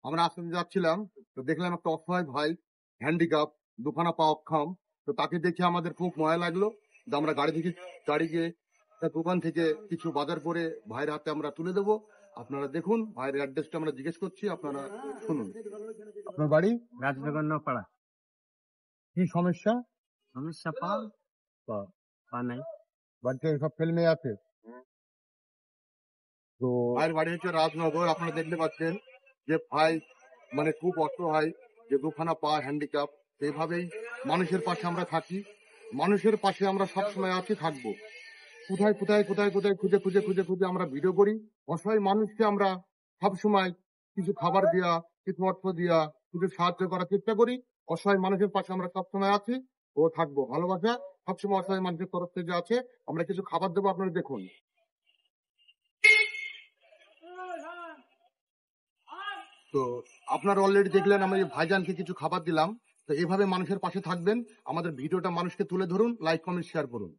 আমরা আসতে যাচ্ছিলাম, তো দেখলাম একটা অসহায় ভাই, হ্যান্ডিক্যাপ, দুখানা পা অক্ষম। তো তাকে দেখে আমাদের খুব মায়া লাগলো। তো আমরা গাড়ি গিয়ে একটা দোকান থেকে কিছু বাজার করে ভাইয়ের হাতে আমরা তুলে দেবো। আপনারা দেখুন, ভাইয়ের অ্যাড্রেসটা আমরা জিজ্ঞেস করছি, আপনারা শুনুন। আপনার বাড়ি? রাজনগর পাড়া। কি সমস্যা? সমস্যা পা নাই। বাড়িতে সব ছেলে মেয়ে আছে? তো ভাইয়ের বাড়ি হচ্ছে রাজনগর। আপনারা দেখতে পাচ্ছেন যে ভাই মানে খুব অসহায়, যে দুখানা পা হ্যান্ডিক্যাপ। এইভাবেই মানুষের পাশে আমরা থাকি, মানুষের পাশে আমরা সবসময় আছি, থাকবো। কোথায় কোথায় কোথায় কোথায় খুঁজে খুঁজে খুঁজে খুঁজে আমরা ভিডিও করি। অসহায় মানুষকে আমরা সবসময় কিছু খাবার দিয়া, কিছু অর্থ দিয়া, কিছু সাহায্য করার চেষ্টা করি। অসহায় মানুষের পাশে আমরা সবসময় আছি ও থাকবো। ভালোবাসা সবসময় অসহায় মানুষের তরফ থেকে আছে। আমরা কিছু খাবার দেবো, আপনারা দেখুন। তো আপনারা অলরেডি দেখলেন, আমি ভাইজানকে কিছু খাবার দিলাম। তো এভাবে মানুষের পাশে থাকবেন, আমাদের ভিডিওটা মানুষকে তুলে ধরুন, লাইক কমেন্ট শেয়ার করুন।